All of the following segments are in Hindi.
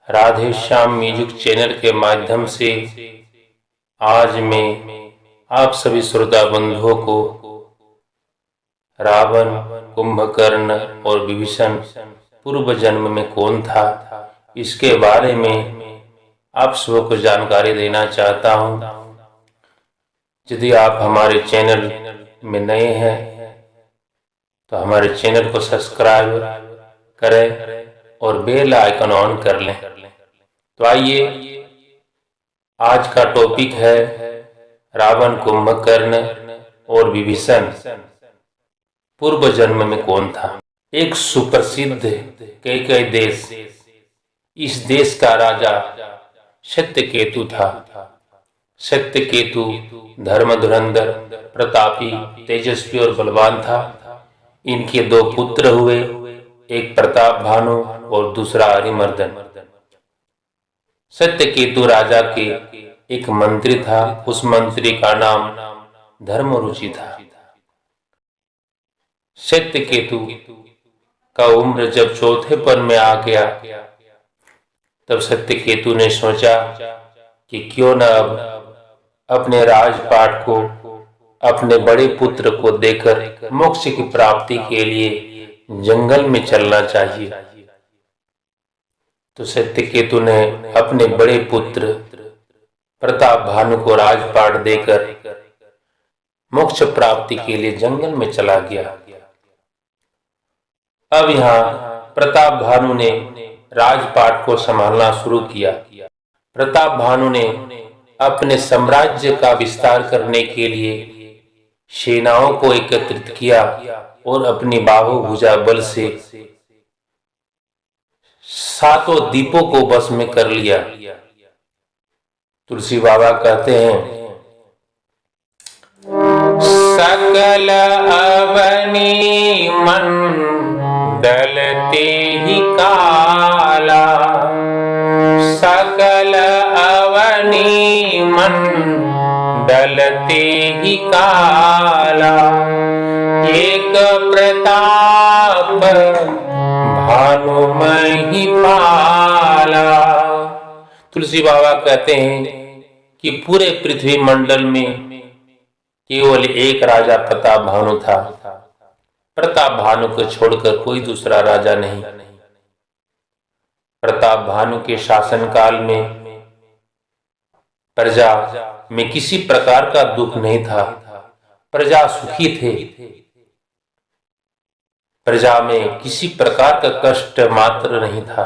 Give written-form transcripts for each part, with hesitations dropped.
राधे श्याम म्यूजिक चैनल के माध्यम से आज मैं आप सभी श्रोता बंधुओं को रावण, कुंभकर्ण और विभीषण पूर्व जन्म में कौन था, इसके बारे में आप सबको जानकारी देना चाहता हूं। यदि आप हमारे चैनल में नए हैं तो हमारे चैनल को सब्सक्राइब करें और बेल आइकन ऑन कर लें। तो आइए, आज का टॉपिक है रावण, कुंभकर्ण और विभीषण पूर्व जन्म में कौन था। एक सुप्रसिद्ध कैकेयी देश, इस देश का राजा सत्यकेतु था। सत्यकेतु धर्मधुरंधर, प्रतापी, तेजस्वी और बलवान था। इनके दो पुत्र हुए, एक प्रताप भानु और दूसरा अरिमर्दन। सत्यकेतु राजा के एक मंत्री था, उस मंत्री का नाम धर्मरुचि था। सत्यकेतु का उम्र जब चौथेपन में आ गया तब सत्यकेतु ने सोचा कि क्यों न अपने राजपाट को अपने बड़े पुत्र को देकर मोक्ष की प्राप्ति के लिए जंगल में चलना चाहिए। तो सत्यकेतु ने अपने बड़े पुत्र प्रताप भानु को राजपाट देकर मोक्ष प्राप्ति के लिए जंगल में चला गया। अब यहाँ प्रताप भानु ने राजपाट को संभालना शुरू किया। प्रताप भानु ने अपने साम्राज्य का विस्तार करने के लिए सेनाओं को एकत्रित किया और अपनी बाहुभुजा बल से 7 द्वीपों को वश में कर लिया। तुलसी बाबा कहते हैं, सकल अवनी मंडल तेहि काला, सकल अवनी मंडल तेहि काला, एक प्रताप भानु महिपाला। तुलसी बाबा कहते हैं कि पूरे पृथ्वी मंडल में केवल एक राजा प्रताप भानु था। प्रताप भानु को छोड़कर कोई दूसरा राजा नहीं। प्रताप भानु के शासनकाल में प्रजा में किसी प्रकार का दुख नहीं था। प्रजा सुखी थे। प्रजा में किसी प्रकार का कष्ट मात्र नहीं था।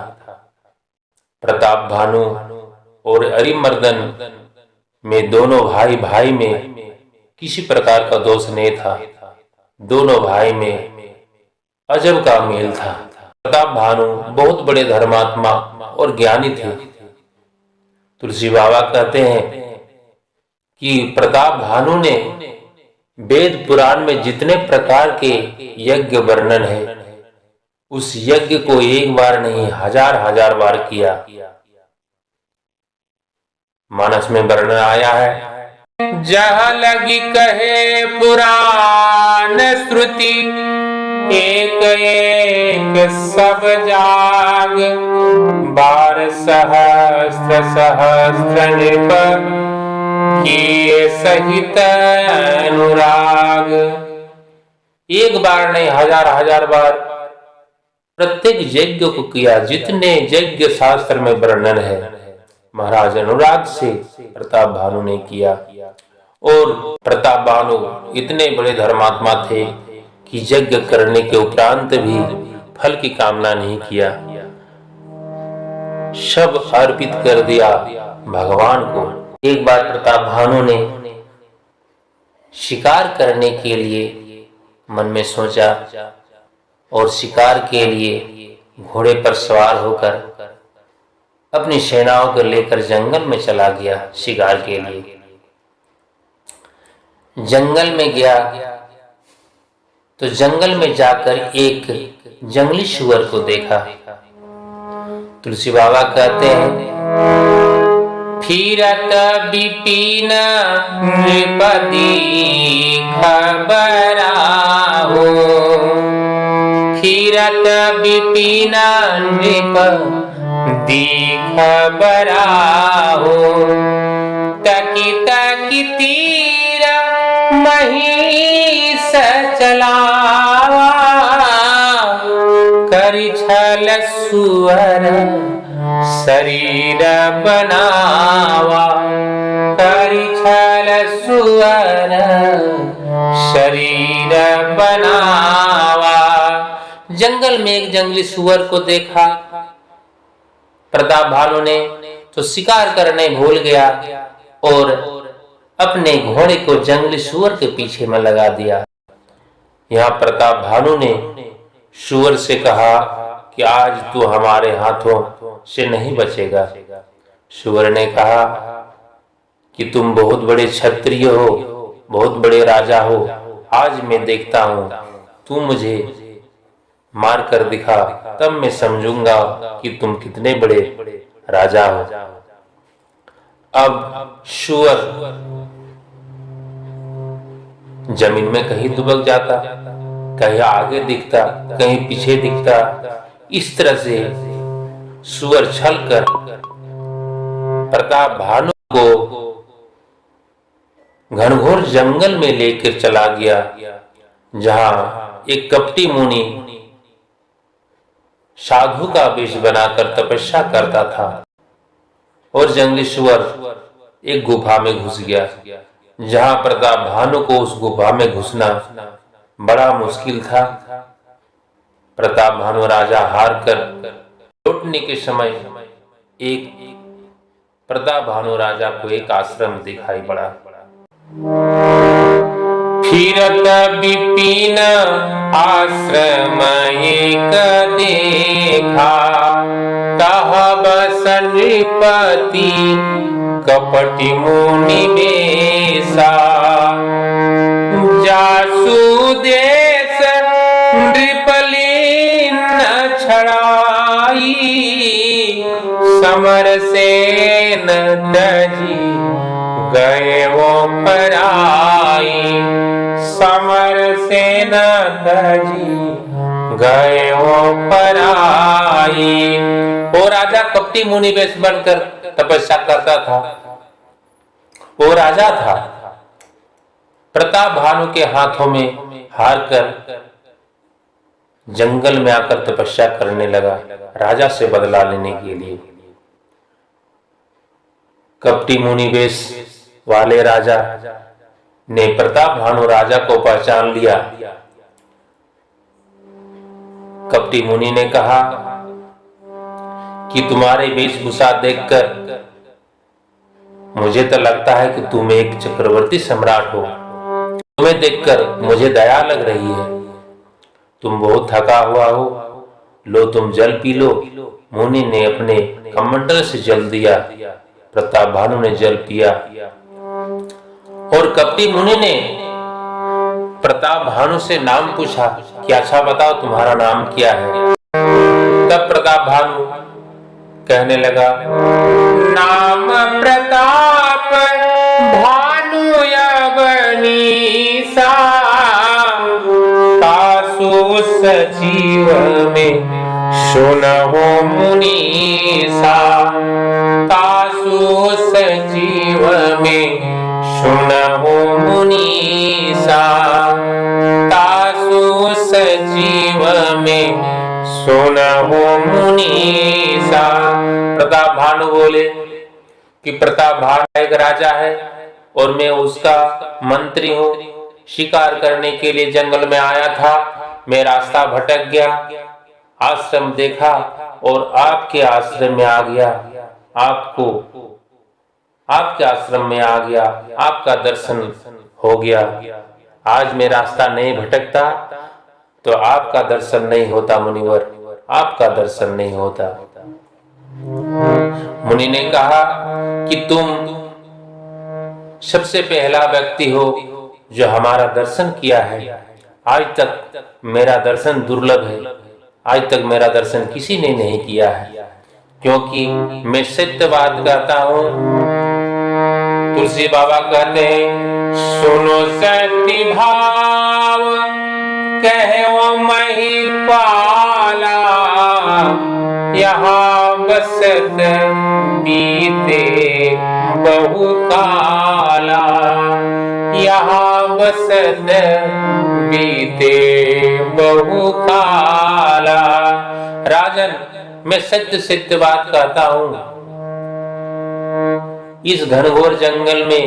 प्रताप भानु और अरिमर्दन में दोनों भाई भाई में किसी प्रकार का दोष नहीं था। दोनों भाई में अजब का मेल था। प्रताप भानु बहुत बड़े धर्मात्मा और ज्ञानी थे। तुलसी बाबा कहते हैं कि प्रताप भानु ने वेद पुराण में जितने प्रकार के यज्ञ वर्णन है, उस यज्ञ को एक बार नहीं हजार बार किया। मानस में वर्णन आया है, जहाँ लगी कहे पुराण श्रुति, एक एक सब जाग, 12 सहस्त्र सहस्त्र नृप किए सहित अनुराग। एक बार नहीं हजार बार प्रत्येक यज्ञ को किया, जितने यज्ञ शास्त्र में वर्णन है महाराज अनुराग से प्रताप भानु ने किया। और प्रताप भानु इतने बड़े धर्मात्मा थे कि यज्ञ करने के उपरांत भी फल की कामना नहीं किया, सब अर्पित कर दिया भगवान को। एक बार प्रताप भानु ने शिकार करने के लिए मन में सोचा और शिकार के लिए घोड़े पर सवार होकर अपनी सेनाओं को लेकर जंगल में चला गया शिकार के लिए। जंगल में गया तो जंगल में जाकर एक जंगली सुअर को देखा। तुलसी बाबा कहते हैं, फिरत विपिन नृपति खबराहो, फिरत विपिन नृप दीख बराहो, तकी तकी तीर महिष चलावा, करि छल सुअर शरीर बनावा, करि छल सुअर शरीर बनावा। जंगल में एक जंगली सुअर को देखा प्रताप भानु ने, तो शिकार करने भूल गया और अपने घोड़े को जंगली सुअर के पीछे में लगा दिया। यहाँ प्रताप भानु ने सुअर से कहा कि आज तू हमारे हाथों से नहीं बचेगा। सुअर ने कहा कि तुम बहुत बड़े क्षत्रिय हो, बहुत बड़े राजा हो, आज मैं देखता हूं, तू मुझे मार कर दिखा, तब मैं समझूंगा कि तुम कितने बड़े राजा हो। अब सुअर जमीन में कहीं दुबक जाता, कहीं आगे दिखता, कहीं पीछे दिखता। इस तरह से सुअर छलकर प्रताप भानु को घनघोर जंगल में लेकर चला गया, जहां एक कपटी मुनि साधु का वेश बनाकर तपस्या करता था और जंगली सुअर एक गुफा में घुस गया, जहां प्रताप भानु को उस गुफा में घुसना बड़ा मुश्किल था। प्रताप भानु राजा हार कर लौटने के समय एक प्रताप भानु राजा को एक आश्रम दिखाई पड़ा। फिरत विपिन आश्रम एक देखा, तह बस नृपति कपटी मुनि बेसा, जासु देश नृपलीन छड़ाई, समर सेन तजी गए वो पराई, समर सेन तजी गए वो पराई। वो राजा कपटी मुनि वेश बनकर तपस्या करता था। वो राजा था, प्रताप भानु के हाथों में हार कर जंगल में आकर तपस्या करने लगा, राजा से बदला लेने के लिए। कपटी मुनि वेश वाले राजा ने प्रताप भानु राजा को पहचान लिया। कपटी मुनि ने कहा कि तुम्हारे वेशभूषा देखकर मुझे तो लगता है कि तुम एक चक्रवर्ती सम्राट हो। तुम्हें देखकर मुझे दया लग रही है। तुम बहुत थका हुआ हो, लो तुम जल पी लो। मुनि ने अपने कमंडल से जल दिया। प्रताप भानु ने जल पिया और कपटी मुनि ने प्रताप भानु से नाम पूछा कि अच्छा बताओ तुम्हारा नाम क्या है। तब प्रताप भानु कहने लगा, नाम प्रताप भानु यवनीसा, तासु सजीव में सुनहो मुनीसा, तासु सजीव में सुनहो मुनीसा, तासु सजीव में सुनहो मुनीसा। प्रताप भानु बोले कि प्रताप भानु एक राजा है और मैं उसका मंत्री हूँ। शिकार करने के लिए जंगल में आया था, मैं रास्ता भटक गया, आश्रम देखा और आपके आश्रम में आ गया। आपके आश्रम में आ गया, आपका दर्शन हो गया। आज मैं रास्ता नहीं भटकता तो आपका दर्शन नहीं होता मुनिवर, आपका दर्शन नहीं होता। मुनि ने कहा कि तुम सबसे पहला व्यक्ति हो जो हमारा दर्शन किया है। आज तक मेरा दर्शन दुर्लभ है, आज तक मेरा दर्शन किसी ने नहीं किया है, क्योंकि मैं सत्य बात कहता हूँ। तुलसी बाबा कहते हैं, सुनो सत्य भाव कहो महिपाला, यहाँ बसत बीते बहु काला, यहाँ बसत बीते बहु काला। राजन, मैं सत्य सिद्ध बात कहता हूँ, इस घनघोर जंगल में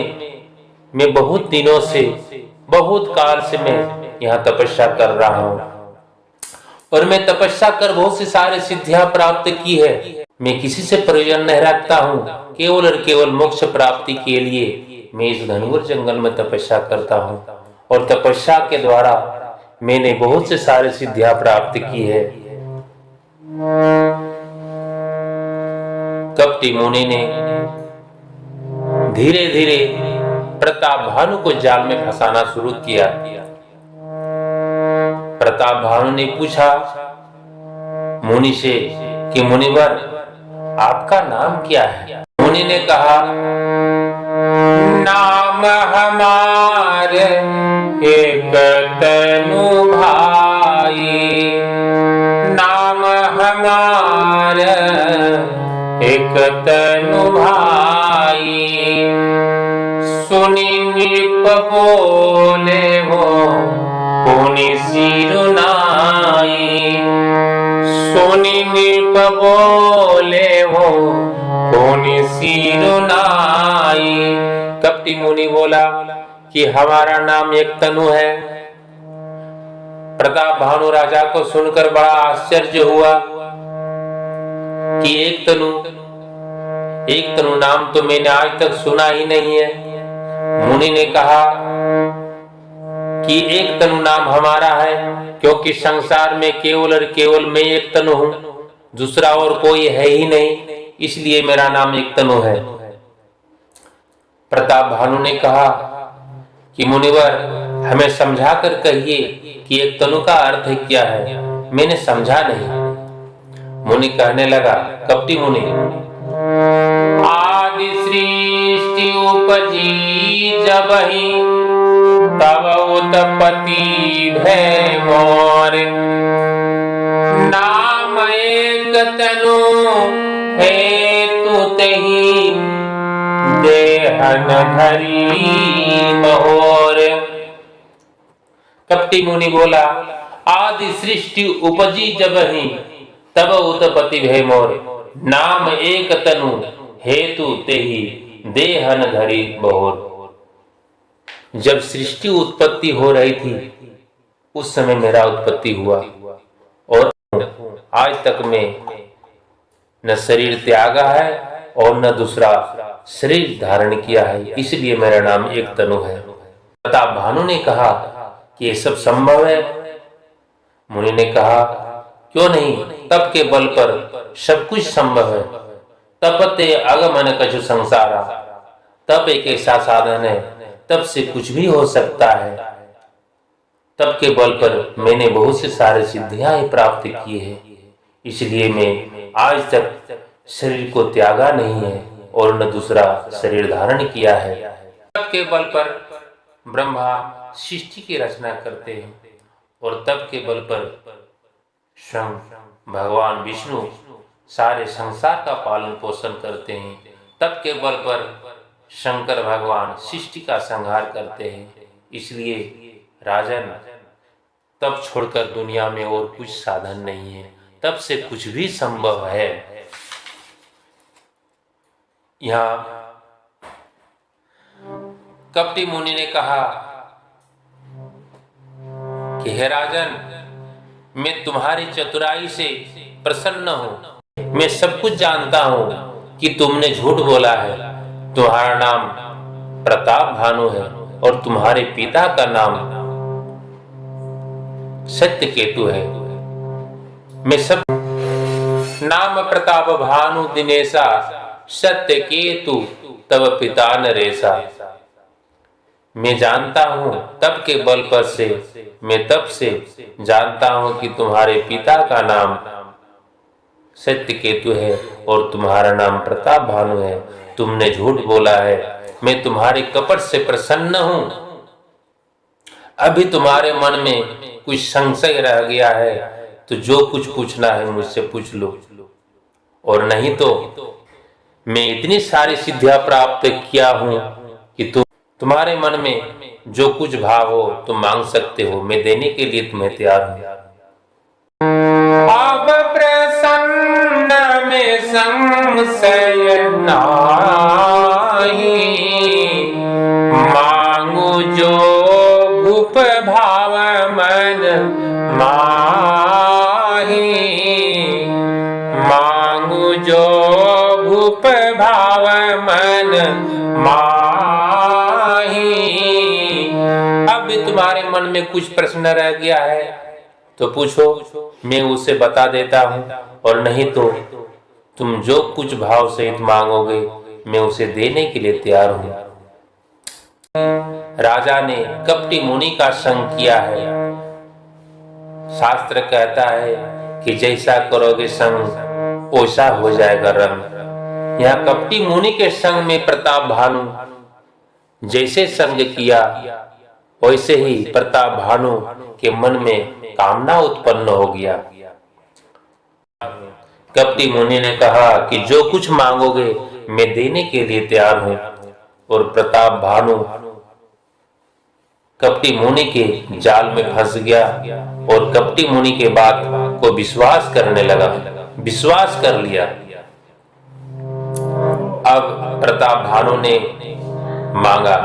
मैं बहुत दिनों से, बहुत काल से मैं यहाँ तपस्या कर रहा हूँ, और मैं तपस्या कर बहुत सी सारी सिद्धियां प्राप्त की है। मैं किसी से प्रयोजन नहीं रखता हूँ, केवल और केवल मोक्ष प्राप्ति के लिए मैं इस घनघोर जंगल में तपस्या करता हूँ, और तपस्या के द्वारा मैंने बहुत से सारे सिद्धियां प्राप्त की है। कपटी मुनि ने धीरे धीरे प्रताप भानु को जाल में फंसाना शुरू किया। प्रताप भानु ने पूछा मुनि से कि मुनिवर, आपका नाम क्या है? मुनि ने कहा, नाम हमारे एक तनु भाई, नाम हमारे एक तनु भाई। सुनी नृप बोले हो पुनि सिरुनाई, सुनी नृप बोले हो पुनि सिरुनाई। कपटी मुनि बोला कि हमारा नाम एक तनु है। प्रताप भानु राजा को सुनकर बड़ा आश्चर्य हुआ कि एक तनु नाम तो मैंने आज तक सुना ही नहीं है। मुनि ने कहा कि एक तनु नाम हमारा है, क्योंकि संसार में केवल और केवल मैं एक तनु हूं, दूसरा और कोई है ही नहीं, इसलिए मेरा नाम एक तनु है। प्रताप भानु ने कहा कि मुनिवर, हमें समझा कर कहिए कि एक तनु का अर्थ क्या है, मैंने समझा नहीं। मुनि कहने लगा, कपटी मुनि, आदि सृष्टि उपजी जबहि, तब उत्पत्ति भय मोर, नाम एक तनु हेतु तेहि, देहन धरी मोर। कपटी मुनि बोला, आदि सृष्टि उपजी जबहि, तब उत्पत्ति भय मोर, नाम एक तनु हेतु तेहि, देहन धरी बहुर। जब सृष्टि उत्पत्ति हो रही थी उस समय मेरा उत्पत्ति हुआ, और आज तक मैं न शरीर त्यागा है और न दूसरा शरीर धारण किया है, इसलिए मेरा नाम एक तनु है। प्रताप भानु ने कहा कि ये सब संभव है? मुनि ने कहा, क्यों नहीं, तप के बल पर सब कुछ संभव है। तपते अगमन कछु संसारा, तप एक ऐसा साधन है, तप से कुछ भी हो सकता है। तप के बल पर मैंने बहुत से सारे सिद्धियां प्राप्त की है, इसलिए मैं आज तक शरीर को त्यागा नहीं है और न दूसरा शरीर धारण किया है। तप के बल पर ब्रह्मा सृष्टि की रचना करते हैं, और तप के बल पर स्वयं भगवान विष्णु सारे संसार का पालन पोषण करते हैं। तप के बल पर शंकर भगवान सृष्टि का संहार करते हैं। इसलिए राजन, तप छोड़कर दुनिया में और कुछ साधन नहीं है, तप से कुछ भी संभव है। यहाँ कपटी मुनि ने कहा कि हे राजन, मैं तुम्हारी चतुराई से प्रसन्न हूं। मैं सब कुछ जानता हूं कि तुमने झूठ बोला है। तुम्हारा नाम प्रताप भानु है और तुम्हारे पिता का नाम सत्य केतु है। मैं सब नाम प्रताप भानु दिनेशा, सत्य केतु तब पिता नरेशा। मैं जानता हूं तप के बल पर से, मैं तप से जानता हूं कि तुम्हारे पिता का नाम सत्य केतु है और तुम्हारा नाम प्रताप भानु है। तुमने झूठ बोला है। मैं तुम्हारे कपट से प्रसन्न हूं। अभी तुम्हारे मन में कुछ संशय रह गया है तो जो कुछ पूछना है मुझसे पूछ लो, और नहीं तो मैं इतनी सारी सिद्धियां प्राप्त किया हूं कि तुम्हारे मन में जो कुछ भाव हो तुम मांग सकते हो, मैं देने के लिए तुम्हें तैयार हूं। अब प्रसन्न में संशय नाही, मांगू जो भूप भाव मन माही, मांगू जो भूप भाव मन माही। अब भी तुम्हारे मन में कुछ प्रश्न रह गया है तो पूछो, मैं उसे बता देता हूं, और नहीं तो तुम जो कुछ भाव सहित मांगोगे मैं उसे देने के लिए तैयार हूं। राजा ने कपटी मुनि का संग किया है। शास्त्र कहता है कि जैसा करोगे संग वैसा हो जाएगा रंग। यहाँ कपटी मुनि के संग में प्रताप भानु जैसे संग किया वैसे ही प्रताप भानु के मन में कामना उत्पन्न हो गया। कपटी मुनि ने कहा कि जो कुछ मांगोगे मैं देने के लिए तैयार हूं, और प्रताप भानु कपटी मुनि के जाल में फंस गया और कपटी मुनि के बात को विश्वास करने लगा, विश्वास कर लिया। अब प्रताप भानु ने मांगा,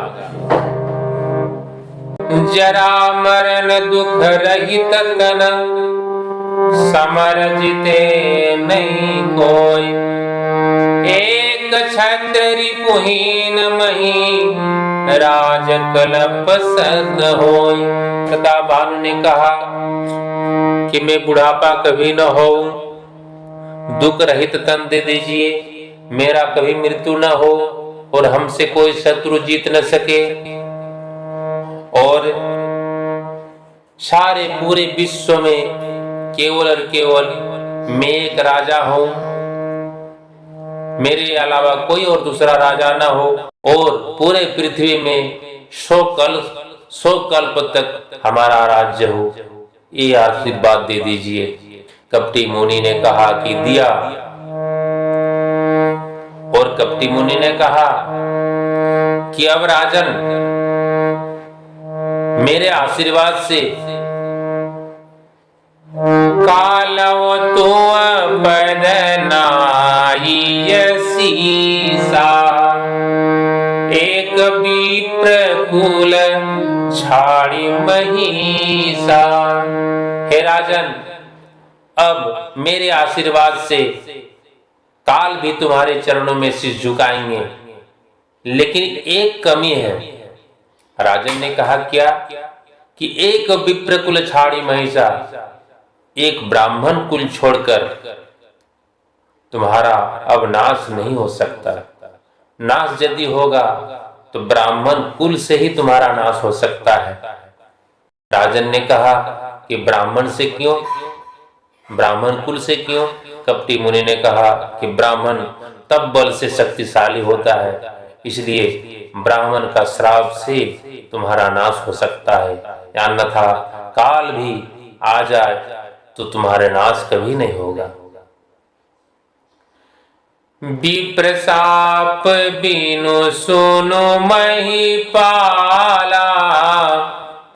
जरा मरण दुख रहित तन समर जिते नहीं कोई, एक छत्र रिपुहीन मही राज कलप सद होय। प्रताप भानु ने कहा कि मैं बुढ़ापा कभी न हो, दुख रहित तन दे दीजिए, मेरा कभी मृत्यु न हो और हमसे कोई शत्रु जीत न सके, और सारे पूरे विश्व में केवल और केवल मैं एक राजा हूं, मेरे अलावा कोई और दूसरा राजा ना हो, और पूरे पृथ्वी में 100 कल्प तक हमारा राज्य हो, ये आशीर्वाद दे दीजिए। कपटी मुनि ने कहा कि दिया, और कपटी मुनि ने कहा कि अब राजन मेरे आशीर्वाद से कालव तो बदनाई सीसा, एक विप्र कुल छाड़ी महिषा। हे राजन, अब मेरे आशीर्वाद से काल भी तुम्हारे चरणों में शीश झुकाएंगे, लेकिन एक कमी है। राजन ने कहा क्या? कि एक विप्र कुल छाड़ी महिषा, एक ब्राह्मण कुल छोड़कर तुम्हारा अब नाश नहीं हो सकता। नाश यदि होगा तो ब्राह्मण कुल से ही तुम्हारा नाश हो सकता है। राजन ने कहा कि ब्राह्मण से क्यों, ब्राह्मण कुल से क्यों? कपटी मुनि ने कहा कि ब्राह्मण तब बल से शक्तिशाली होता है, इसलिए ब्राह्मण का श्राप से तुम्हारा नाश हो सकता है, अन्यथा काल भी आ जाए तो तुम्हारे नाश कभी नहीं होगा। विप्र शाप बिनु सुनो महिपाला,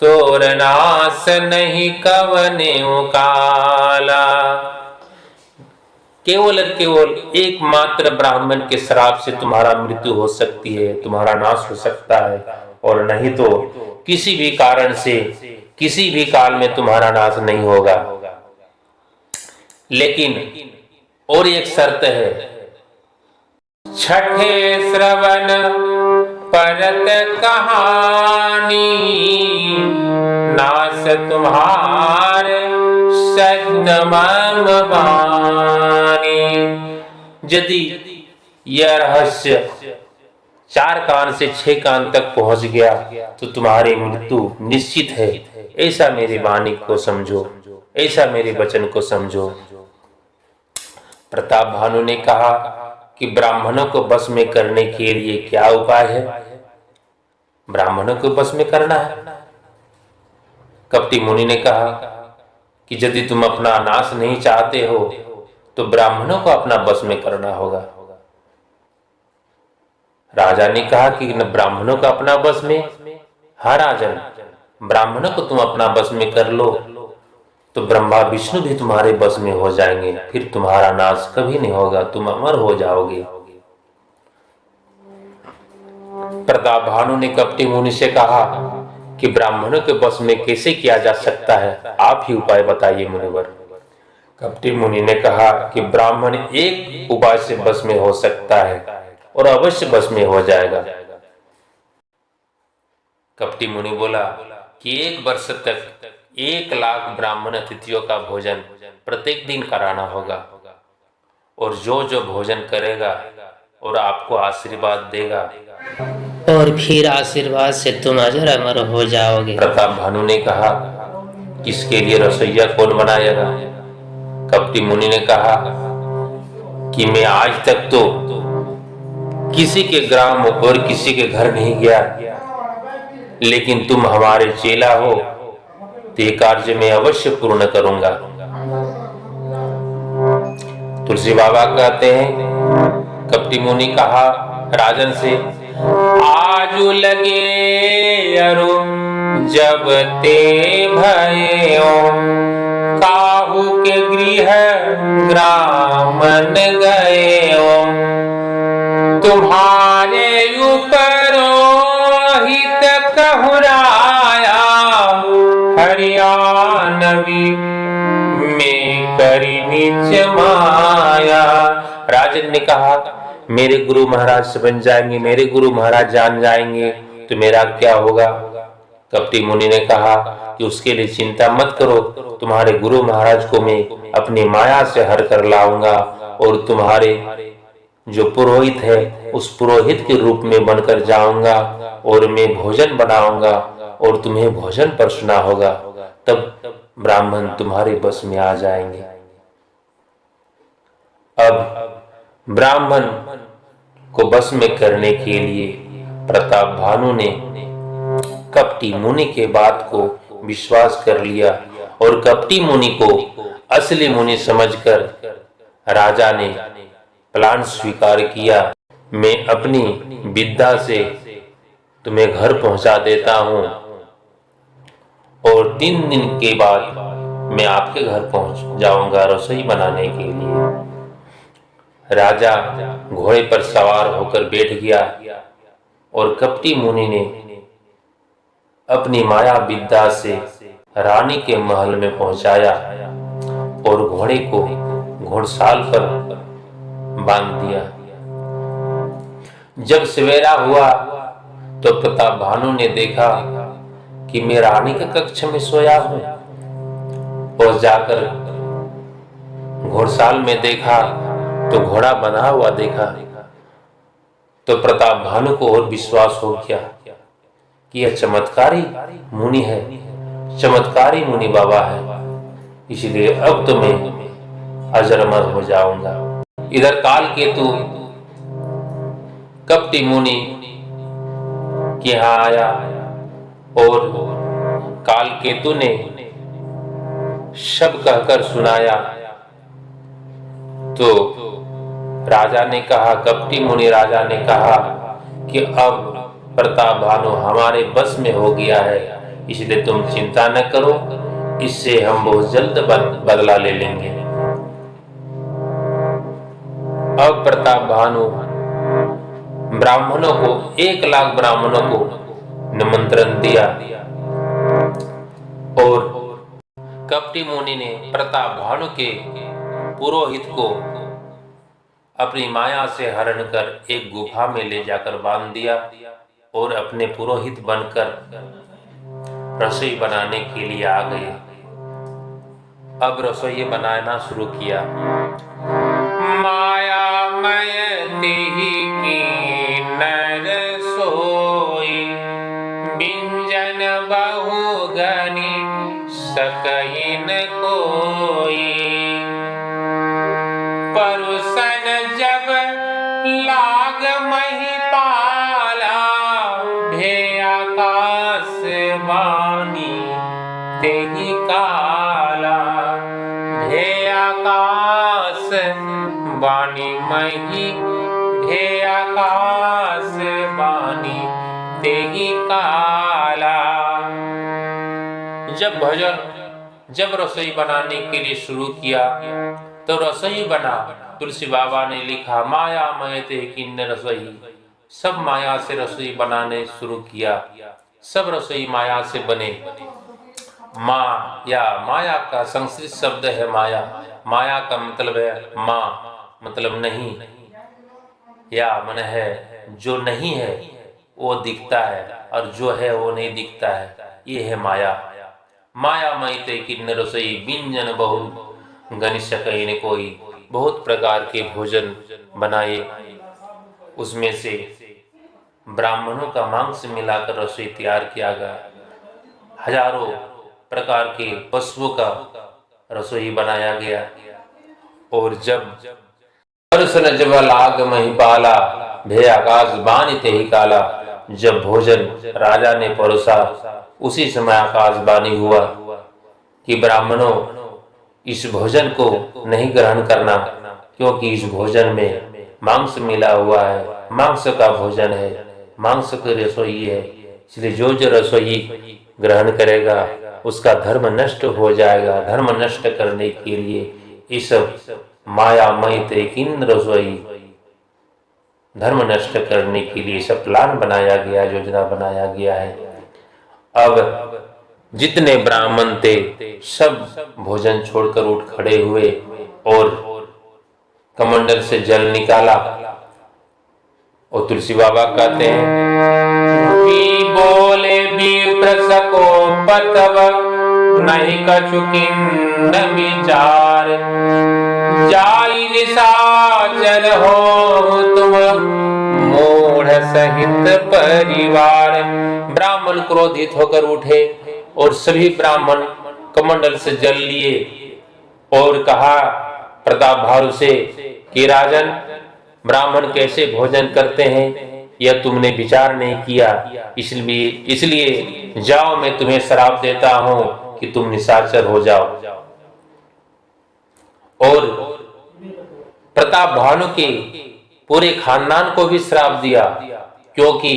तोर नाश नहीं कवने काला। केवल और केवल एकमात्र ब्राह्मण के श्राप से तुम्हारा मृत्यु हो सकती है, तुम्हारा नाश हो सकता है, और नहीं तो किसी भी कारण से किसी भी काल में तुम्हारा नाश नहीं होगा। लेकिन और एक शर्त है, छठे श्रवण परत कहानी, नाश तुम्हारे सत्यमन वाणी। यदि यह रहस्य 4 कान से 6 कान तक पहुंच गया तो तुम्हारी मृत्यु निश्चित है, ऐसा मेरी वाणी को समझो, ऐसा मेरे वचन को समझो। प्रताप भानु ने कहा कि ब्राह्मणों को बस में करने के लिए क्या उपाय है? ब्राह्मणों को बस में करना है। कपटी मुनि ने कहा कि यदि तुम अपना नाश नहीं चाहते हो तो ब्राह्मणों को अपना बस में करना होगा। राजा ने कहा कि न ब्राह्मणों को अपना बस में, हाँ राजन, ब्राह्मणों को तुम अपना बस में कर लो तो ब्रह्मा विष्णु भी तुम्हारे बस में हो जाएंगे, फिर तुम्हारा नाश कभी नहीं होगा, तुम अमर हो जाओगे। प्रताप भानु ने कपटी मुनि से कहा कि ब्राह्मणों के बस में कैसे किया जा सकता है, आप ही उपाय बताइए मुनिवर। कपटी मुनि ने कहा कि ब्राह्मण एक उपाय से बस में हो सकता है और अवश्य बस में हो जाएगा। कपटी मुनि बोला कि 1 वर्ष तक 1,00,000 ब्राह्मण अतिथियों का भोजन प्रत्येक दिन कराना होगा, और जो जो भोजन करेगा और आपको आशीर्वाद देगा, और फिर आशीर्वाद से तुम अजर अमर हो जाओगे। प्रताप भानु ने कहा, इसके लिए रसोइया कौन बनाएगा? कपटी मुनि ने कहा कि मैं आज तक तो किसी के ग्राम और किसी के घर नहीं गया, लेकिन तुम हमारे चेला हो तो ये कार्य मैं अवश्य पूर्ण करूंगा। तुलसी बाबा कहते हैं, कपटी मुनि कहा राजन से, आजू लगे अरु जब ते भयो, काहू के गृह ग्रामन गए, तुम्हारे ऊपर हित कहराया, हरियाणवी में करी नीच माया। राजन ने कहा, मेरे गुरु महाराज से बन जाएंगे, मेरे गुरु महाराज जान जाएंगे तो मेरा क्या होगा? कपटी मुनि ने कहा कि उसके लिए चिंता मत करो, तुम्हारे गुरु महाराज को मैं अपनी माया से हर कर लाऊंगा और तुम्हारे जो पुरोहित है उस पुरोहित के रूप में बनकर जाऊंगा और मैं भोजन बनाऊंगा और तुम्हें भोजन परसना होगा, तब ब्राह्मण तुम्हारे बस में आ जाएंगे। अब ब्राह्मण को बस में करने के लिए प्रताप भानु ने कपटी मुनि के बात को विश्वास कर लिया और कपटी मुनि को असली मुनि समझकर राजा ने प्लान स्वीकार किया। मैं अपनी विद्या से तुम्हें घर पहुंचा देता हूं और 3 दिन के बाद मैं आपके घर पहुंच जाऊंगा रसोई बनाने के लिए। राजा घोड़े पर सवार होकर बैठ गया और कपटी मुनि ने अपनी माया विद्या से रानी के महल में पहुंचाया और घोड़े को घोड़साल पर बांध दिया। जब सवेरा हुआ तो प्रताप भानु ने देखा कि मैं रानी के कक्ष में सोया हूं, और जाकर घोड़साल में देखा तो घोड़ा बंधा हुआ देखा। तो प्रताप भानु को और विश्वास हो गया कि यह चमत्कारी मुनि है, चमत्कारी मुनि बाबा है, इसलिए अब तो मैं अजरमर हो जाऊंगा। इधर कालकेतु कपटी मुनि के यहाँ आया और कालकेतु ने सब कहकर सुनाया। तो राजा ने कहा, कपटी मुनि राजा ने कहा कि अब प्रताप भानु हमारे बस में हो गया है, इसलिए तुम चिंता न करो, इससे हम बहुत जल्द बदला ले लेंगे। अब प्रताप भानु ब्राह्मणों को 1,00,000 ब्राह्मणों को निमंत्रण दिया और कपटी मुनि ने प्रताप भानु के पुरोहित को अपनी माया से हरण कर एक गुफा में ले जाकर बांध दिया और अपने पुरोहित बनकर रसोई बनाने के लिए आ गए। अब रसोई बनाना शुरू किया। माया मय की नर सोई, बिंजन बहु गनी सकइन कोई, परुसन जब लाग मही पाला, भे आकाश वाणी तेहि काला, भे आकाश मही भे आकाश बानी तेही काला। जब रसोई बनाने के लिए शुरू किया तो रसोई बना। तुलसी बाबा ने लिखा माया मय ते किन्न रसोई। सब माया से रसोई बनाने शुरू किया, सब रसोई माया से बने। माया का संस्कृत शब्द है माया। माया का मतलब है माँ, मतलब नहीं, या मन है जो नहीं है वो दिखता है और जो है वो नहीं दिखता है, ये है माया। माया मई ते किन्न रसोई व्यंजन बहु गणित कहीं कोई। बहुत प्रकार के भोजन बनाए, उसमें से ब्राह्मणों का मांस मिलाकर रसोई तैयार किया गया। हजारों प्रकार के पशुओं का रसोई बनाया गया। और जब लाग महिपाला भे आकाश बानी तेही काला। जब भोजन राजा ने परोसा उसी समय आकाशवाणी हुआ कि ब्राह्मणों इस भोजन को नहीं ग्रहण करना, क्योंकि इस भोजन में मांस मिला हुआ है, मांस का भोजन है, मांस की रसोई है। इसलिए जो रसोई ग्रहण करेगा उसका धर्म नष्ट हो जाएगा। धर्म नष्ट करने के लिए इस मायामय ते किन्न रसोई, धर्म नष्ट करने के लिए सब प्लान बनाया गया, योजना बनाया गया है। अब जितने ब्राह्मण थे सब भोजन छोड़कर उठ खड़े हुए और कमंडल से जल निकाला। और तुलसी बाबा कहते हैं भी बोले विप्र सको पतव नहीं कछु किन्न विचार। जाई निशाचर हो तुम मूढ़ सहित परिवार। ब्राह्मण क्रोधित होकर उठे और सभी ब्राह्मण कमंडल से जल लिए और कहा प्रताप भानु से कि राजन, ब्राह्मण कैसे भोजन करते हैं यह तुमने विचार नहीं किया, इसलिए जाओ मैं तुम्हें श्राप देता हूं कि तुम निशाचर हो जाओ। और प्रताप भानु के पूरे खानदान को भी श्राप दिया, क्योंकि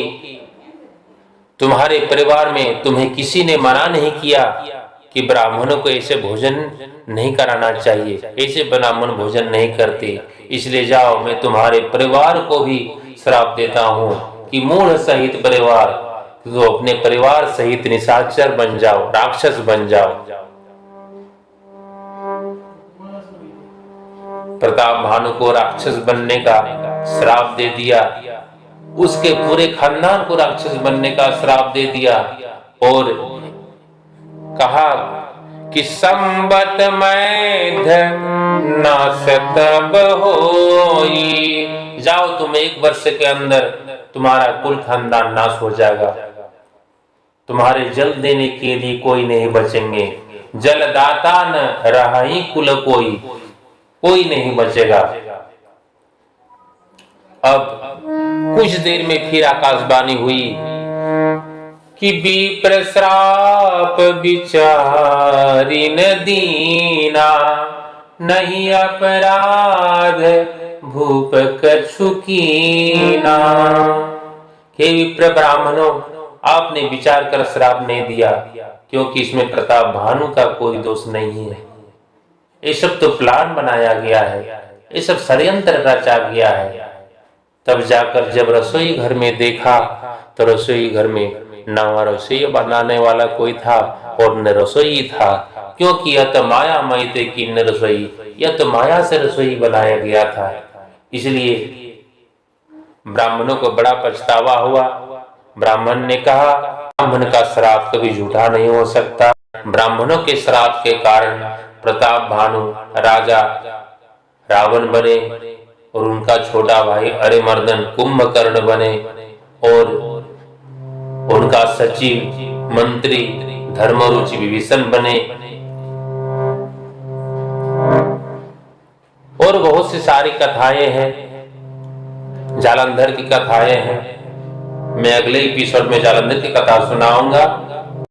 तुम्हारे परिवार में तुम्हें किसी ने मना नहीं किया कि ब्राह्मणों को ऐसे भोजन नहीं कराना चाहिए, ऐसे ब्राह्मण भोजन नहीं करते। इसलिए जाओ मैं तुम्हारे परिवार को भी श्राप देता हूं कि मूढ़ सहित परिवार, तो अपने परिवार सहित निशाचर बन जाओ, राक्षस बन जाओ। प्रताप भानु को राक्षस बनने का श्राप दे दिया, उसके पूरे खानदान को राक्षस बनने का श्राप दे दिया और कहा कि संबत मैध नाश तब होई। जाओ तुम 1 वर्ष के अंदर तुम्हारा कुल खानदान नाश हो जाएगा, तुम्हारे जल देने के लिए कोई नहीं बचेंगे, जलदाता न रहाई कुल कोई नहीं बचेगा। अब कुछ देर में फिर आकाशवाणी हुई कि विप्र श्राप विचारी न दीना, नहीं अपराध भूप कछु कीना। हे विप्र ब्राह्मणों, आपने विचार कर श्राप नहीं दिया, क्योंकि इसमें प्रताप भानु का कोई दोष नहीं है। ये सब तो प्लान बनाया गया है, ये सब षड्यंत्र रचा गया है। तब जाकर जब रसोई घर में देखा तो रसोई घर में न रसोई बनाने वाला कोई था और न रसोई था, क्योंकि यह तो माया मय ते किन्न रसोई, यह तो माया से रसोई बनाया गया था। इसलिए ब्राह्मणों को बड़ा पछतावा हुआ। ब्राह्मण ने कहा ब्राह्मण का श्राप कभी झूठा नहीं हो सकता। ब्राह्मणों के श्राप के कारण प्रताप भानु राजा रावण बने और उनका छोटा भाई अरिमर्दन कुंभकर्ण बने और उनका सचिव मंत्री धर्मरुचि विभीषण बने और बहुत सी सारी कथाएं हैं, जालंधर की कथाएं हैं। मैं अगले एपिसोड में जालंधर की कथा सुनाऊंगा।